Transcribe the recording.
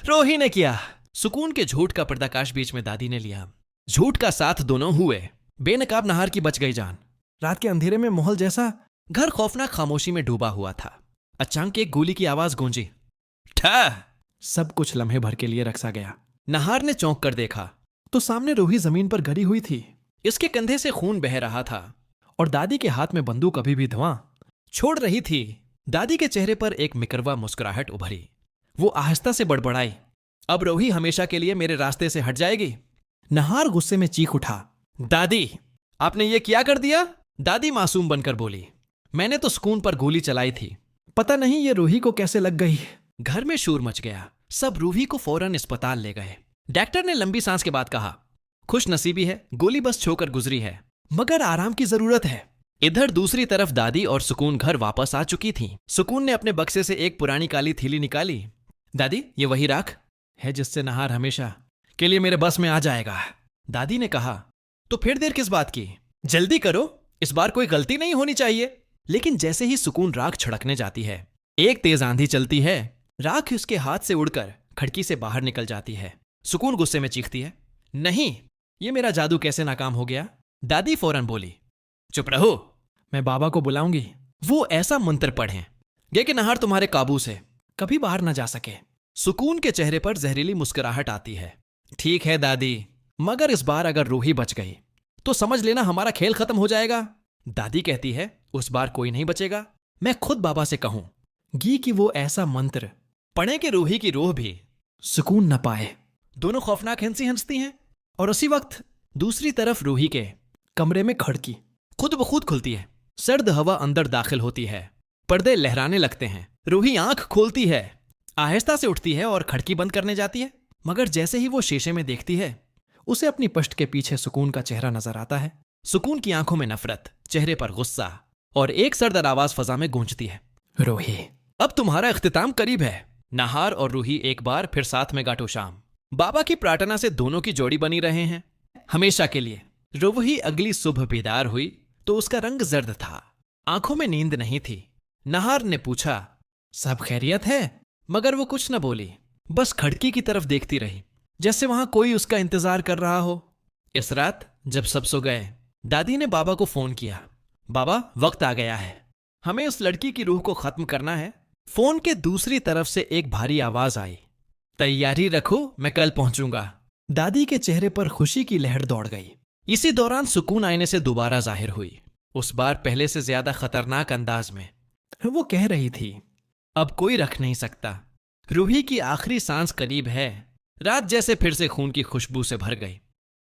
रोही ने किया। सुकून के झूठ का पर्दाकाश बीच में दादी ने लिया। झूठ का साथ दोनों हुए। बेनकाब नहार की बच गई जान। रात के अंधेरे में महल जैसा घर खौफनाक खामोशी में डूबा हुआ था। अचानक एक गोली की आवाज गूंजी। ठा! सब कुछ लम्हे भर के लिए रखा गया। नहार ने चौंक कर देखा तो सामने रोही जमीन पर गिरी हुई थी। इसके कंधे से खून बह रहा था और दादी के हाथ में बंदूक अभी भी धुआं छोड़ रही थी। दादी के चेहरे पर एक मिकरवा मुस्कुराहट उभरी। वो आहिस्ता से बड़बड़ाई, अब रोही हमेशा के लिए मेरे रास्ते से हट जाएगी। नहार गुस्से में चीख उठा, दादी आपने ये क्या कर दिया? दादी मासूम बनकर बोली, मैंने तो सुकून पर गोली चलाई थी। पता नहीं ये रूही को कैसे लग गई। घर में शोर मच गया। सब रूही को फौरन अस्पताल ले गए। डॉक्टर ने लंबी सांस के बाद कहा, खुश नसीबी है, गोली बस छोकर गुजरी है, मगर आराम की जरूरत है। इधर दूसरी तरफ दादी और सुकून घर वापस आ चुकी थी। सुकून ने अपने बक्से से एक पुरानी काली थैली निकाली। दादी ये वही राख है जिससे नहार हमेशा के लिए मेरे बस में आ जाएगा। दादी ने कहा, तो फिर देर किस बात की? जल्दी करो, इस बार कोई गलती नहीं होनी चाहिए। लेकिन जैसे ही सुकून राख छिड़कने जाती है, एक तेज आंधी चलती है। राख उसके हाथ से उड़कर खिड़की से बाहर निकल जाती है। सुकून गुस्से में चीखती है, नहीं, ये मेरा जादू कैसे नाकाम हो गया? दादी फौरन बोली, चुप रहो, मैं बाबा को बुलाऊंगी, वो ऐसा मंत्र पढ़ें कि नहार तुम्हारे काबू से कभी बाहर ना जा सके। सुकून के चेहरे पर जहरीली मुस्कुराहट आती है। ठीक है दादी, मगर इस बार अगर रूही बच गई तो समझ लेना हमारा खेल खत्म हो जाएगा। दादी कहती है, उस बार कोई नहीं बचेगा। मैं खुद बाबा से कहूंगी कि वो ऐसा मंत्र पढ़े कि रूही की रूह भी सुकून न पाए। दोनों खौफनाक हंसती हैं और उसी वक्त दूसरी तरफ रूही के कमरे में खिड़की खुद ब खुद खुलती है। सर्द हवा अंदर दाखिल होती है। पर्दे लहराने लगते हैं। रूही आंख खोलती है, आहिस्ता से उठती है और खिड़की बंद करने जाती है। मगर जैसे ही वो शीशे में देखती है, उसे अपनी पष्ट के पीछे सुकून का चेहरा नजर आता है। सुकून की आंखों में नफरत, चेहरे पर गुस्सा और एक सरदर आवाज फजा में गूंजती है, रूही अब तुम्हारा इख्तिताम करीब है। नहार और रूही एक बार फिर साथ में गांठो शाम। बाबा की प्रार्थना से दोनों की जोड़ी बनी रहे हैं हमेशा के लिए। रूही अगली सुबह बेदार हुई तो उसका रंग जर्द था, आंखों में नींद नहीं थी। नहार ने पूछा, सब खैरियत है? मगर वो कुछ न बोली, बस खिड़की की तरफ देखती रही, जैसे वहां कोई उसका इंतजार कर रहा हो। इस रात जब सब सो गए, दादी ने बाबा को फोन किया, बाबा वक्त आ गया है, हमें उस लड़की की रूह को खत्म करना है। फोन के दूसरी तरफ से एक भारी आवाज आई, तैयारी रखो, मैं कल पहुंचूंगा। दादी के चेहरे पर खुशी की लहर दौड़ गई। इसी दौरान सुकून आईने से दोबारा जाहिर हुई, उस बार पहले से ज्यादा खतरनाक अंदाज में। वो कह रही थी, अब कोई रख नहीं सकता, रूही की आखिरी सांस करीब है। रात जैसे फिर से खून की खुशबू से भर गई।